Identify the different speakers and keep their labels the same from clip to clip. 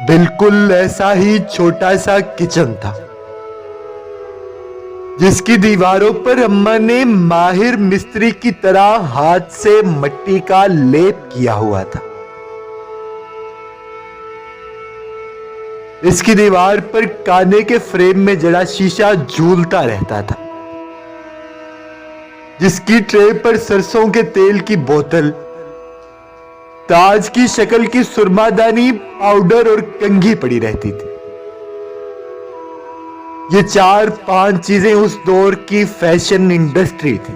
Speaker 1: بالکل ایسا ہی چھوٹا سا کچن تھا جس کی دیواروں پر اماں نے ماہر مستری کی طرح ہاتھ سے مٹی کا لیپ کیا ہوا تھا۔ اس کی دیوار پر کانے کے فریم میں جڑا شیشہ جھولتا رہتا تھا، جس کی ٹرے پر سرسوں کے تیل کی بوتل، تاج کی شکل کی سرما دانی، پاؤڈر اور کنگھی پڑی رہتی تھی۔ یہ 4-5 چیزیں اس دور کی فیشن انڈسٹری تھی۔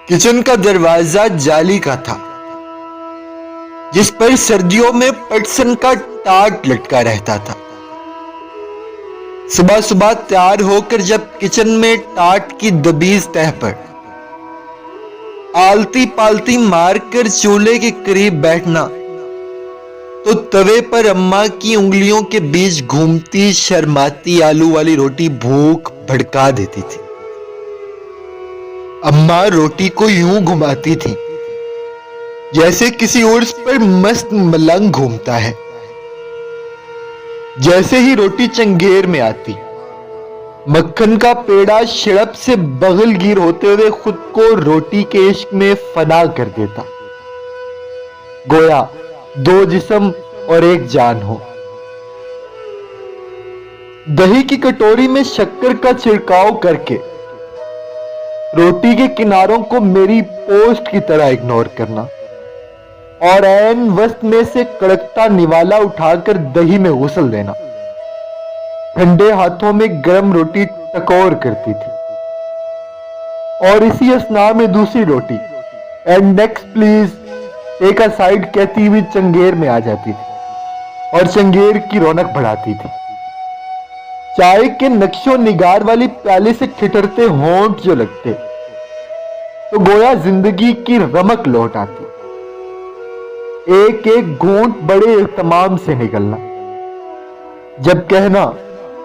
Speaker 1: کچن کا دروازہ جالی کا تھا جس پر سردیوں میں پٹسن کا ٹاٹ لٹکا رہتا تھا۔ صبح صبح تیار ہو کر جب کچن میں ٹاٹ کی دبیز تہ پر آلتی پالتی مار کر چولہے کے قریب بیٹھنا تو توے پر اماں کی انگلیوں کے بیچ گھومتی شرماتی آلو والی روٹی بھوک بھڑکا دیتی تھی۔ اماں روٹی کو یوں گھماتی تھی جیسے کسی عرس پر مست ملنگ گھومتا ہے۔ جیسے ہی روٹی چنگیر میں آتی، مکھن کا پیڑا شڑپ سے بغل گیر ہوتے ہوئے خود کو روٹی کے عشق میں فنا کر دیتا، گویا 2 جسم اور 1 جان ہو۔ دہی کی کٹوری میں شکر کا چھڑکاؤ کر کے روٹی کے کناروں کو میری پوسٹ کی طرح اگنور کرنا اور عین وسط میں سے کڑکتا نوالا اٹھا کر دہی میں غسل دینا۔ ٹھنڈے ہاتھوں میں گرم روٹی ٹکور کرتی تھی اور اسی اثناء میں دوسری روٹی and next please take a side کہتی ہوئی چنگیر میں آ جاتی تھی اور چنگیر کی رونق بڑھاتی تھی۔ چائے کے نقش و نگار والی پیالے سے ٹھٹرتے ہونٹ جو لگتے تو گویا زندگی کی رمق لوٹ آتی۔ ایک ایک گھونٹ بڑے اہتمام سے نکلنا، جب کہنا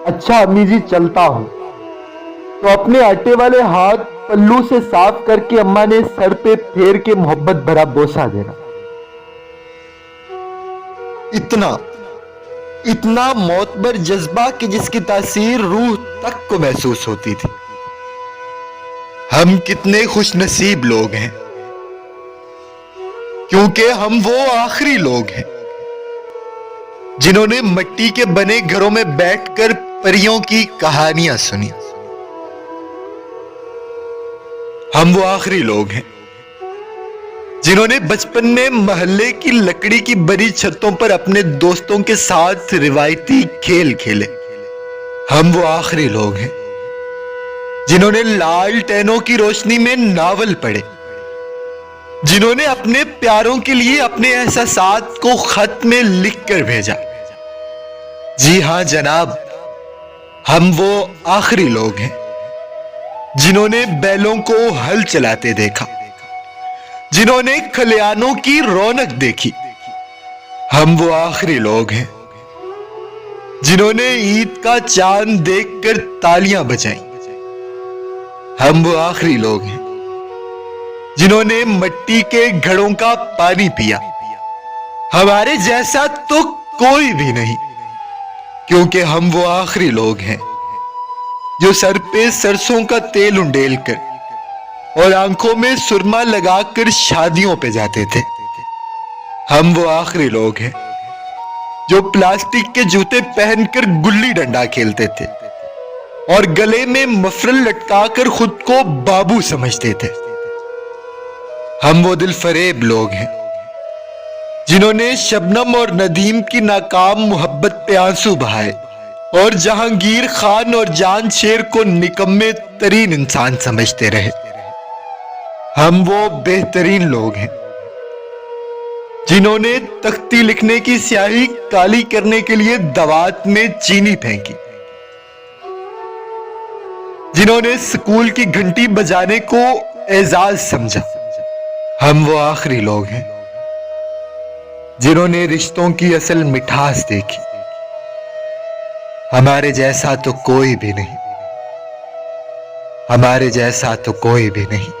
Speaker 1: اچھا امی جی چلتا ہوں تو اپنے آٹے والے ہاتھ پلو سے صاف کر کے اماں نے سر پہ پھیر کے محبت بھرا بوسہ دینا۔ اتنا معتبر جذبہ کہ جس کی تاثیر روح تک کو محسوس ہوتی تھی۔ ہم کتنے خوش نصیب لوگ ہیں، کیونکہ ہم وہ آخری لوگ ہیں جنہوں نے مٹی کے بنے گھروں میں بیٹھ کر پریوں کی کہانیاں سنی۔ ہم وہ آخری لوگ ہیں جنہوں نے بچپن میں محلے کی لکڑی کی بنی چھتوں پر اپنے دوستوں کے ساتھ روایتی کھیل کھیلے۔ ہم وہ آخری لوگ ہیں جنہوں نے لالٹینوں کی روشنی میں ناول پڑھے، جنہوں نے اپنے پیاروں کے لیے اپنے احساسات کو خط میں لکھ کر بھیجا۔ جی ہاں جناب، ہم وہ آخری لوگ ہیں جنہوں نے بیلوں کو ہل چلاتے دیکھا، جنہوں نے کھلیانوں کی رونق دیکھی۔ ہم وہ آخری لوگ ہیں جنہوں نے عید کا چاند دیکھ کر تالیاں بجائیں۔ ہم وہ آخری لوگ ہیں جنہوں نے مٹی کے گھڑوں کا پانی پیا۔ ہمارے جیسا تو کوئی بھی نہیں، کیونکہ ہم وہ آخری لوگ ہیں جو سر پہ سرسوں کا تیل انڈیل کر اور آنکھوں میں سرما لگا کر شادیوں پہ جاتے تھے۔ ہم وہ آخری لوگ ہیں جو پلاسٹک کے جوتے پہن کر گلی ڈنڈا کھیلتے تھے اور گلے میں مفرل لٹکا کر خود کو بابو سمجھتے تھے۔ ہم وہ دل فریب لوگ ہیں جنہوں نے شبنم اور ندیم کی ناکام محبت پہ آنسو بہائے اور جہانگیر خان اور جان شیر کو نکمے ترین انسان سمجھتے رہے۔ ہم وہ بہترین لوگ ہیں جنہوں نے تختی لکھنے کی سیاہی کالی کرنے کے لیے دوات میں چینی پھینکی، جنہوں نے سکول کی گھنٹی بجانے کو اعزاز سمجھا۔ ہم وہ آخری لوگ ہیں جنہوں نے رشتوں کی اصل مٹھاس دیکھی۔ ہمارے جیسا تو کوئی بھی نہیں، ہمارے جیسا تو کوئی بھی نہیں۔